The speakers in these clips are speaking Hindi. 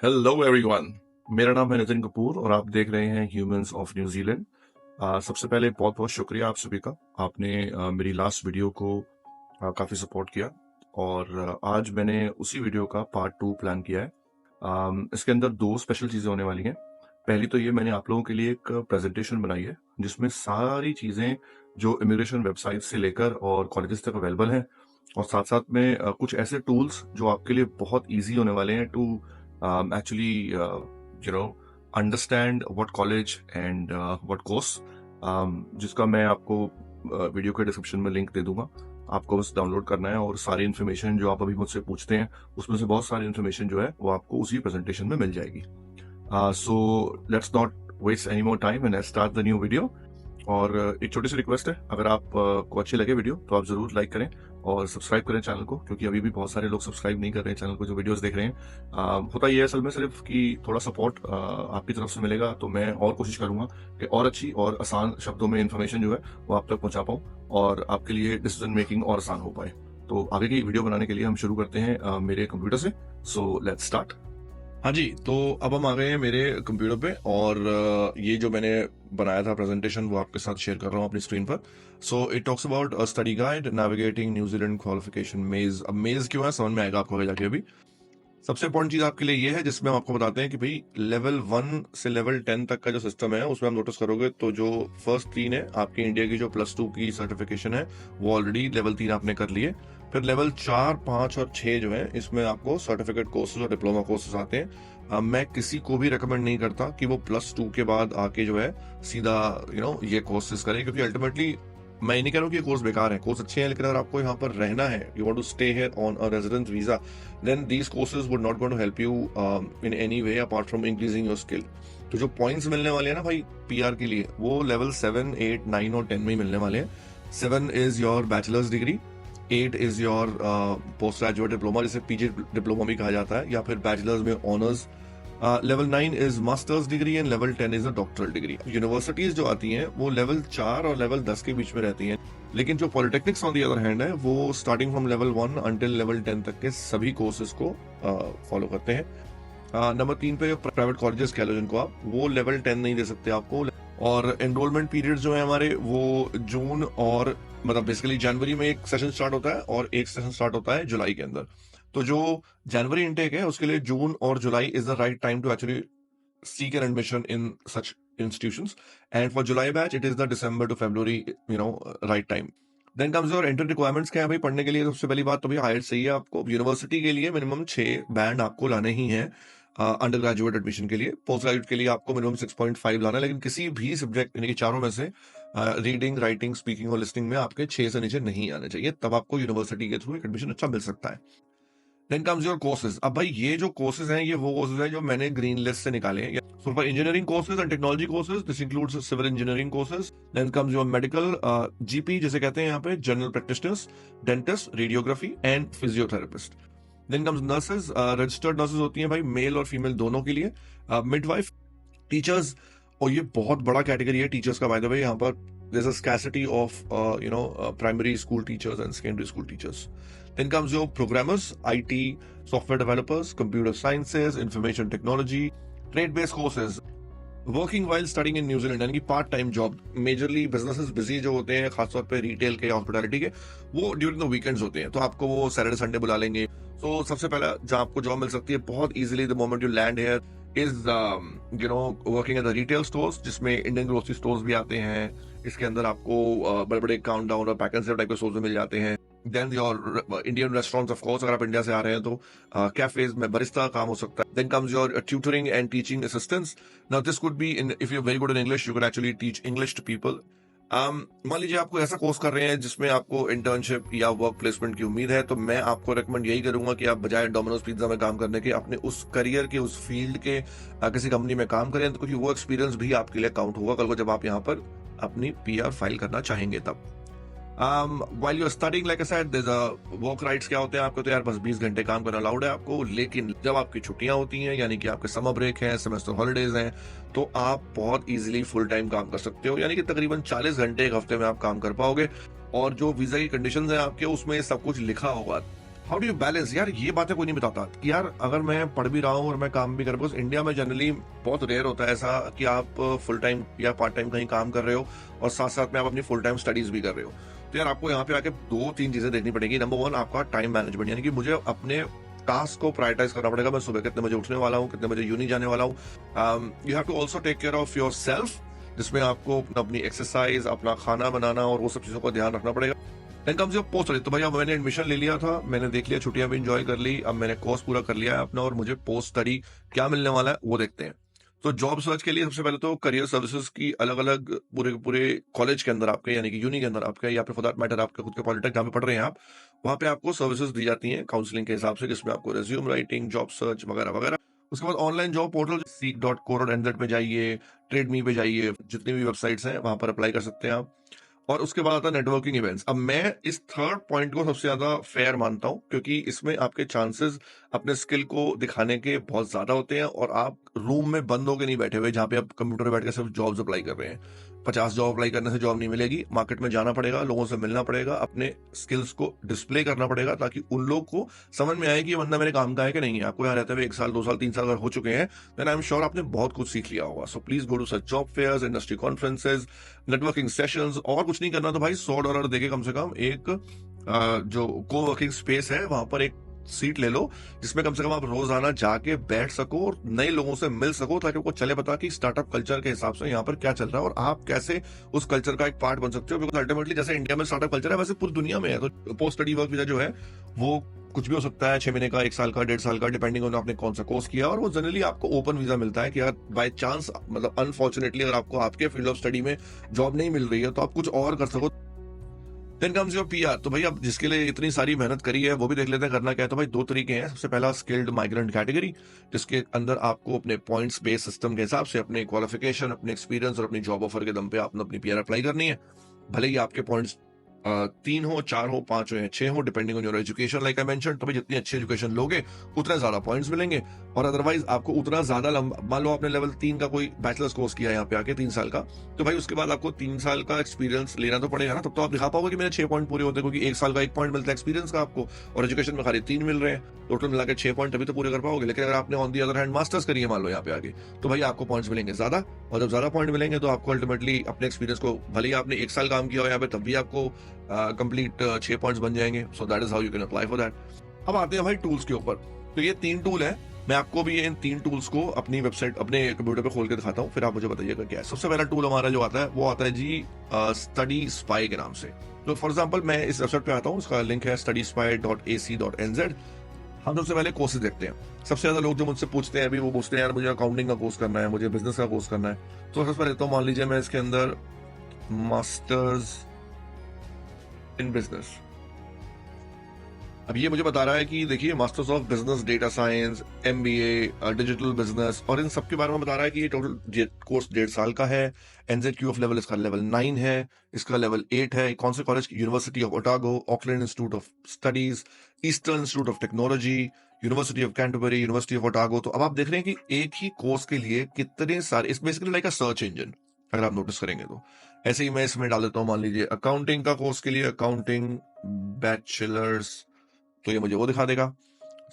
Hello everyone. मेरा नाम है नितिन कपूर और आप देख रहे हैं ह्यूमंस ऑफ न्यूजीलैंड। सबसे पहले बहुत बहुत शुक्रिया आप सभी का। आपने मेरी लास्ट वीडियो को काफ़ी सपोर्ट किया और आज मैंने उसी वीडियो का पार्ट 2 प्लान किया है। इसके अंदर दो स्पेशल चीज़ें होने वाली हैं। पहली तो ये, मैंने आप लोगों के लिए एक प्रेजेंटेशन बनाई है जिसमें सारी चीज़ें जो इमिग्रेशन वेबसाइट से लेकर और कॉलेजेस तक अवेलेबल हैं, और साथ साथ में कुछ ऐसे टूल्स जो आपके लिए बहुत ईजी होने वाले हैं to actually understand what college and what course, जिसका मैं आपको वीडियो के डिस्क्रिप्शन में लिंक दे दूंगा। आपको बस डाउनलोड करना है और सारी इन्फॉर्मेशन जो आप अभी मुझसे पूछते हैं उसमें से बहुत सारी इन्फॉर्मेशन जो है वो आपको उसी प्रेजेंटेशन में मिल जाएगी। So let's not waste any more time and let's start the new video. और एक छोटी सी रिक्वेस्ट है, अगर आप को अच्छी लगे वीडियो तो आप जरूर लाइक करें और सब्सक्राइब करें चैनल को, क्योंकि अभी भी बहुत सारे लोग सब्सक्राइब नहीं कर रहे हैं चैनल को जो वीडियोस देख रहे हैं। होता ये है असल में सिर्फ कि थोड़ा सपोर्ट आपकी तरफ से मिलेगा तो मैं और कोशिश करूंगा कि और अच्छी और आसान शब्दों में इन्फॉर्मेशन जो है वो आप तक पहुंचा पाऊं और आपके लिए डिसीजन मेकिंग और आसान हो पाए। तो आगे की वीडियो बनाने के लिए हम शुरू करते हैं मेरे कंप्यूटर से। So let's start. हाँ जी, तो अब हम आ गए हैं मेरे कंप्यूटर पे और ये जो मैंने बनाया था प्रेजेंटेशन वो आपके साथ शेयर कर रहा हूँ अपनी स्क्रीन पर। So it talks about a study guide navigating New Zealand qualification मेज। अब मेज क्यों है समझ में आएगा आपको आगे जाके। अभी सबसे इंपॉर्टेंट चीज आपके लिए ये है जिसमें हम आपको बताते हैं कि भाई लेवल 1 से लेवल 10 तक का जो सिस्टम है उसमें आप नोटिस करोगे तो जो फर्स्ट 3 है आपके इंडिया की जो +2 की सर्टिफिकेशन है वो ऑलरेडी लेवल 3 आपने कर लिए। फिर लेवल 4, 5 और 6 जो है इसमें आपको सर्टिफिकेट कोर्सेज और डिप्लोमा कोर्सेज आते हैं। मैं किसी को भी रिकमेंड नहीं करता कि वो +2 के बाद आके जो है सीधा ये कोर्सेज करें, क्योंकि अल्टीमेटली मैं नहीं कह रहा हूँ कि कोर्स बेकार है, कोर्स अच्छे हैं, लेकिन अगर आपको यहाँ पर रहना है, you want to stay here on a residence visa, then these courses would not going to help you in any way apart from increasing your skill. तो जो पॉइंट्स मिलने वाले हैं ना भाई पीआर के लिए, वो लेवल 7, 8, 9 और 10 में ही मिलने वाले हैं। 7 is your bachelors degree, 8 is your post graduate diploma, जिसे पीजी डिप्लोमा भी कहा जाता है, या फिर बैचलर्स में honours. Level 9 is masters degree and level 10 is a doctoral degree. Universities जो आती हैं वो लेवल 4 और लेवल 10 के बीच में रहती हैं, लेकिन जो polytechnics on the other hand है वो starting from level 1 until level 10 तक के सभी कोर्सेज को फॉलो करते हैं। नंबर 3 पे प्राइवेट कॉलेजेस कह लो जिनको आप, वो लेवल 10 नहीं दे सकते आपको। और एनरोलमेंट पीरियड जो है हमारे वो जून और मतलब बेसिकली जनवरी में एक सेशन स्टार्ट होता है और एक सेशन स्टार्ट होता है जुलाई के अंदर। तो जो जनवरी इनटेक है उसके लिए जून और July is the right time to actually seek an admission in such institutions, and for July batch it is the December to February right time. Then comes your entry requirements। क्या है भाई पढ़ने के लिए? सबसे पहली बात तो भाई हायर चाहिए आपको। यूनिवर्सिटी के लिए मिनिमम 6 बैंड आपको लाने ही हैं अंडर ग्रेजुएट एडमिशन के लिए। पोस्ट ग्रेजुएट के लिए आपको मिनिमम 6.5 लाना है, लेकिन किसी भी सब्जेक्ट यानी कि चारों में से रीडिंग, राइटिंग, स्पीकिंग और लिस्टिंग में आपके 6 से नीचे नहीं आने चाहिए, तब आपको यूनिवर्सिटी के थ्रू एक एडमिशन अच्छा मिल सकता है। Then comes your courses. अब भाई ये जो कोर्सेज हैं ये वो कोर्सेज हैं जो मैंने ग्रीन लिस्ट से निकाले हैं। So for engineering courses and technology courses this includes civil engineering courses. Then comes your medical, GP जिसे कहते हैं यहाँ पे, general practitioners, dentist, radiography and physiotherapist. Then comes nurses, registered nurses होती हैं भाई मेल और फीमेल दोनों के लिए। मिडवाइफ, टीचर्स, और ये बहुत बड़ा कैटेगरी है टीचर्स का बाय द वे। यहाँ पर there's a scarcity of primary school teachers and secondary school teachers. Then comes your programmers, IT, software developers, computer sciences, information technology, trade-based courses, working while studying in New Zealand, यानी कि part time job. Majorly businesses busy जो होते हैं खासतौर पे रिटेल के, हॉस्पिटैलिटी के, वो ड्यूरिंग द वीकेंड्स होते हैं, तो आपको वो सैटरडे संडे बुला लेंगे। तो सबसे पहला जहाँ आपको जॉब मिल सकती है बहुत easily the moment you land here is working at the retail stores, जिसमें इंडियन ग्रोसरी स्टोर्स भी आते हैं। इसके अंदर आपको बड़े बड़े काउंटडाउन और पैक एंड सेव टाइप के स्टोर्स मिल जाते हैं। Then your Indian restaurants of course, अगर आप इंडिया से आ रहे हैं तो कैफेज में बरिस्ता काम हो सकता है। Then comes your tutoring and teaching assistants. Now this could be in, if you are very good in English you can actually teach English to people. मान लीजिए आपको ऐसा कोर्स कर रहे हैं जिसमें आपको इंटर्नशिप या वर्क प्लेसमेंट की उम्मीद है, तो मैं आपको रेकमेंड यही करूंगा कि आप बजाय डोमिनोज पिज्जा में काम करने के अपने उस करियर के, उस फील्ड के किसी कंपनी में काम करें, तो क्योंकि वो एक्सपीरियंस भी आपके लिए काउंट होगा कल को जब आप यहाँ पर अपनी पीआर फाइल करना चाहेंगे तब। while you're studying, like I said, there's a work rights क्या होते हैं आपको, तो यार बस 20 घंटे काम करना अलाउड है आपको, लेकिन जब आपकी छुट्टियां होती हैं यानी कि आपके समर ब्रेक है, सेमेस्टर हॉलिडेज हैं, तो आप बहुत इजीली फुल टाइम काम कर सकते हो, यानी कि तकरीबन 40 घंटे एक हफ्ते में आप काम कर पाओगे। और जो वीजा की कंडीशंस हैं आपके उसमें सब कुछ लिखा होगा। How do you balance? यार ये बातें कोई नहीं बताता कि यार अगर मैं पढ़ भी रहा हूँ और मैं काम भी कर रहा हूँ, बिकॉज इंडिया में जनरली बहुत रेयर होता है ऐसा कि आप फुल टाइम या पार्ट टाइम कहीं काम कर रहे हो और साथ साथ में आप अपनी फुल टाइम स्टडीज भी कर रहे हो। तो यार आपको यहाँ पे आके 2-3 चीजें देखनी पड़ेगी। नंबर 1, आपका टाइम मैनेजमेंट, यानी कि मुझे अपने टास्क को प्रायोरिटाइज करना पड़ेगा। मैं सुबह कितने बजे उठने वाला हूँ, कितने बजे यूनी जाने वाला हूँ। You have to also take care of yourself, जिसमें आपको अपनी एक्सरसाइज, अपना खाना बनाना और वो सब चीजों का ध्यान रखना पड़ेगा। Then comes your post study. तो भाई अब मैंने एडमिशन ले लिया था, मैंने देख लिया, छुट्टियां भी एंजॉय कर ली, अब मैंने कोर्स पूरा कर लिया है अपना और मुझे पोस्ट स्टडी क्या मिलने वाला है वो देखते हैं। तो जॉब सर्च के लिए सबसे पहले तो करियर सर्विसेज की अलग अलग पूरे पूरे कॉलेज के अंदर आपके, यानी कि यूनी के अंदर आपके, या फिर फॉर दैट मैटर आपके खुद के पॉलिटेक्निक जहाँ पे पढ़ रहे हैं आप, वहाँ पे आपको सर्विसेज दी जाती हैं काउंसलिंग के हिसाब से, जिसमें आपको रेज्यूम राइटिंग, जॉब सर्च वगैरह वगैरह। उसके बाद ऑनलाइन जॉब पोर्टल seek.co.nz पे जाइए, ट्रेडमी पे जाइए, जितनी भी वेबसाइट्स हैं वहां पर अप्लाई कर सकते हैं आप। और उसके बाद आता है नेटवर्किंग इवेंट्स। अब मैं इस थर्ड पॉइंट को सबसे ज्यादा फेयर मानता हूं, क्योंकि इसमें आपके चांसेस अपने स्किल को दिखाने के बहुत ज्यादा होते हैं और आप रूम में बंद होकर नहीं बैठे हुए जहां पे आप कंप्यूटर पे बैठ कर सिर्फ जॉब्स अप्लाई कर रहे हैं। 50 जॉब अप्लाई करने से जॉब नहीं मिलेगी, मार्केट में जाना पड़ेगा, लोगों से मिलना पड़ेगा, अपने स्किल्स को डिस्प्ले करना पड़ेगा, ताकि उन लोग को समझ में आए कि ये बंदा मेरे काम का है कि नहीं है। आपको यहाँ रहते हुए 1 साल 2 साल 3 साल अगर हो चुके हैं, देन आई एम श्योर आपने बहुत कुछ सीख लिया होगा। So please go to such job fairs, industry conferences, networking sessions. और कुछ नहीं करना तो भाई $100 देके कम से कम एक जो को वर्किंग स्पेस है वहां पर एक सीट ले लो, जिसमें कम से कम आप रोजाना जाके बैठ सको और नए लोगों से मिल सको, ताकि आपको चले पता कि स्टार्टअप कल्चर के हिसाब से यहाँ पर क्या चल रहा है और आप कैसे उस कल्चर का एक पार्ट बन सकते हो। बिकॉज अल्टीमेटली जैसे इंडिया में स्टार्टअप कल्चर है, वैसे पूरी दुनिया में है। तो पोस्ट स्टडी वर्क वीजा जो है वो कुछ भी हो सकता है, 6 महीने का, 1 साल का, 1.5 साल का, डिपेंडिंग ऑन आपने कौन सा कोर्स किया। और वो जनरली आपको ओपन वीजा मिलता है कि अगर बाय चांस, मतलब अनफॉर्चुनेटली, अगर आपको आपके फील्ड ऑफ स्टडी में जॉब नहीं मिल रही है तो आप कुछ और कर सको। Then comes your PR. तो भाई अब जिसके लिए इतनी सारी मेहनत करी है वो भी देख लेते हैं करना क्या है। तो भाई 2 तरीके हैं। सबसे पहला स्किल्ड माइग्रेंट कैटेगरी, जिसके अंदर आपको अपने पॉइंट्स बेस्ड सिस्टम के हिसाब से अपने क्वालिफिकेशन, अपने एक्सपीरियंस और अपनी जॉब ऑफर के दम पे आपने अपनी पीआर अप्लाई करनी है। भले ही आपके पॉइंट्स 3 हो, 4 हो, 5 हो या 6 हो, depending on your education. Like I mention, तो भाई जितनी अच्छी एजुकेशन लोगे उतने ज्यादा पॉइंट्स मिलेंगे, और अदरवाइज आपको उतना ज्यादा लंबा, मान लो आपने लेवल 3 का कोई बैचलर्स कोर्स किया यहाँ पे आके 3 साल का, तो भाई उसके बाद आपको 3 साल का एक्सपीरियंस लेना तो पड़ेगा ना। तब तो आप दिखा पाओगे कि मेरे 6 पॉइंट पूरे होते हैं, क्योंकि 1 साल का 1 पॉइंट मिलता है एक्सपीरियंस का आपको, और एजुकेशन में खाली 3 मिल रहे हैं, टोटल मिला के 6 पॉइंट तभी तो पूरे कर पाओगे। लेकिन अगर आपने on the other hand masters करिए मान लो यहाँ पे आगे, तो भाई आपको पॉइंट्स मिलेंगे ज्यादा, और जब ज्यादा पॉइंट मिलेंगे तो आपको अल्टीमेटली अपने एक्सपीरियंस को, भले ही आपने 1 साल काम किया हो यहाँ पे, तब भी आपको कंप्लीट 6 पॉइंट्स बन जाएंगे। So that is how you can apply for that. अब आते हैं भाई टूल्स के ऊपर। तो ये 3 टूल है, मैं आपको भी इन 3 टूल्स को अपनी वेबसाइट, अपने कंप्यूटर पे खोल के दिखाता हूँ, फिर आप मुझे बताइएगा क्या है। सबसे पहला टूल हमारा जो आता है वो आता है जी स्टडी स्पाई के नाम से। तो फॉर एग्जाम्पल मैं इस वेबसाइट पे आता हूँ, उसका लिंक है studyspy.ac.nz। हम सबसे पहले कोर्सेज देखते हैं। सबसे ज्यादा लोग जो मुझसे पूछते हैं अभी, वो पूछते हैं यार मुझे अकाउंटिंग का कोर्स करना है, मुझे बिजनेस का कोर्स करना है। तो सबसे पहले तो मान लीजिए मैं इसके अंदर मास्टर्स इन बिजनेस, अब ये मुझे बता रहा है कि देखिए masters of business data science, MBA digital business, और इन सब के बारे में बता रहा है कि ये टोटल कोर्स 1.5 साल का है। एनजेडक्यू ऑफ लेवल इसका लेवल 9 है, इसका लेवल 8 है। कौन से college? University of Otago, Auckland institute of studies, eastern institute of technology, university of Canterbury, university of Otago. तो अब आप देख रहे हैं कि एक ही कोर्स के लिए कितने सारे, इस बेसिकली लाइक अ सर्च इंजन, अगर आप नोटिस करेंगे तो। ऐसे ही मैं इसमें डाल देता हूँ, मान लीजिए अकाउंटिंग का कोर्स के लिए अकाउंटिंग बैचलर्स, तो ये मुझे वो दिखा देगा।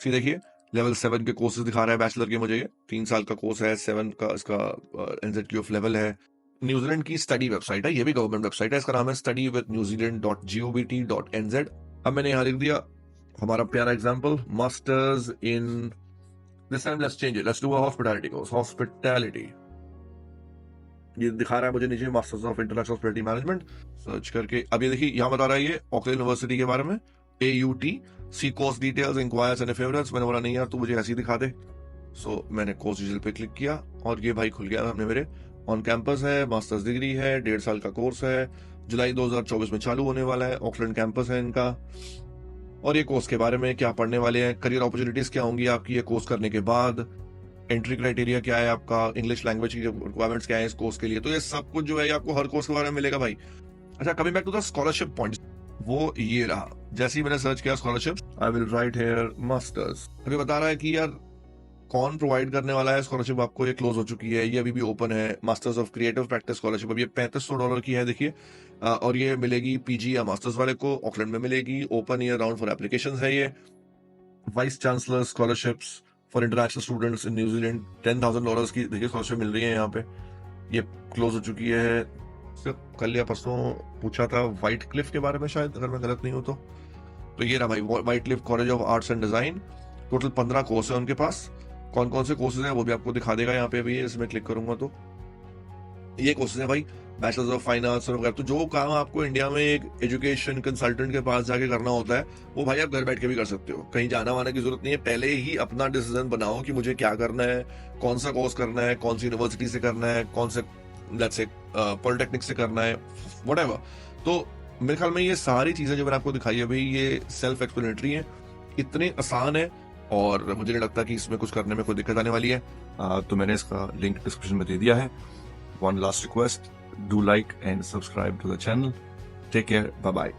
फिर देखिए लेवल 7 के कोर्सेज दिखा रहा है बैचलर के मुझे, ये 3 साल का कोर्स है, 7 का इसका एनजेडक्यू ऑफ लेवल है। न्यूजीलैंड की स्टडी वेबसाइट है, ये भी गवर्नमेंट वेबसाइट है, इसका नाम है studyWithNewzealand.govt.nz। अब मैंने यहाँ लिख दिया हमारा प्यारा example, masters in, this time let's change it, let's do a hospitality course, hospitality. ये दिखा रहा है मुझे नीचे masters of international hospitality management. Search करके अब ये देखिए यहाँ बता रहा है ये ऑकलैंड यूनिवर्सिटी के बारे में, AUT, see course details, enquiries and favourites. मैंने बोला नहीं यार तू मुझे ऐसी दिखा दे। सो मैंने कोर्स डिटेल पे क्लिक किया और ये भाई खुल गया हमने, मेरे ऑन कैंपस है, मास्टर्स डिग्री है, 1.5 साल का कोर्स है, जुलाई 2024 में चालू होने वाला है, ऑकलैंड कैंपस है इनका। और ये कोर्स के बारे में क्या पढ़ने वाले हैं, करियर अपॉर्चुनिटीज क्या होंगी आपकी ये कोर्स करने के बाद, एंट्री क्राइटेरिया क्या है आपका, इंग्लिश लैंग्वेज की रिक्वायरमेंट्स क्या है इस कोर्स के लिए। तो ये सब कुछ जो है आपको हर कोर्स के बारे में मिलेगा भाई। अच्छा, coming back to the scholarship point, वो ये रहा। जैसे ही मैंने सर्च किया scholarship, I will write here masters, अभी बता रहा है कि यार कौन प्रोवाइड करने वाला है स्कॉलरशिप आपको, ये क्लोज हो चुकी है, ये अभी भी ओपन है। Masters of creative practice scholarship, अब ये $3500 की है देखिए, और ये मिलेगी पीजी या मास्टर्स वाले को, ऑकलैंड में मिलेगी, open year round for application है ये। Vice chancellor scholarships for international students in New Zealand, $10,000 की देखिए स्कॉलरशिप मिल रही है यहाँ पे। ये क्लोज हो चुकी है। सिर्फ कल या परसों पूछा था व्हाइट क्लिफ के बारे में शायद, अगर मैं गलत नहीं हूँ तो ये रहा भाई, white Cliff college of arts and design. Total 15 course है उनके पास। कौन कौन से कोर्सेज हैं वो भी आपको दिखा देगा यहाँ पे अभी, इसमें क्लिक करूंगा तो ये कोर्सेज है भाई, बैचलर्स ऑफ फाइन आर्ट्स वगैरह। तो जो काम आपको इंडिया में एक एजुकेशन कंसल्टेंट के पास जाके करना होता है, वो भाई आप घर बैठ के भी कर सकते हो। कहीं जाना वाना की जरूरत नहीं है। पहले ही अपना डिसीजन बनाओ कि मुझे क्या करना है, कौन सा कोर्स करना है, कौन सी यूनिवर्सिटी से करना है, कौन से लेट्स से पॉलिटेक्निक से करना है, व्हाटएवर। तो मेरे ख्याल में ये सारी चीजें जो मैंने आपको दिखाई है भाई, ये सेल्फ एक्सप्लेनेटरी है, इतने आसान है, और मुझे नहीं लगता कि इसमें कुछ करने में कोई दिक्कत आने वाली है। तो मैंने इसका लिंक डिस्क्रिप्शन में दे दिया है। One last request, do like and subscribe to the channel. Take care, bye bye.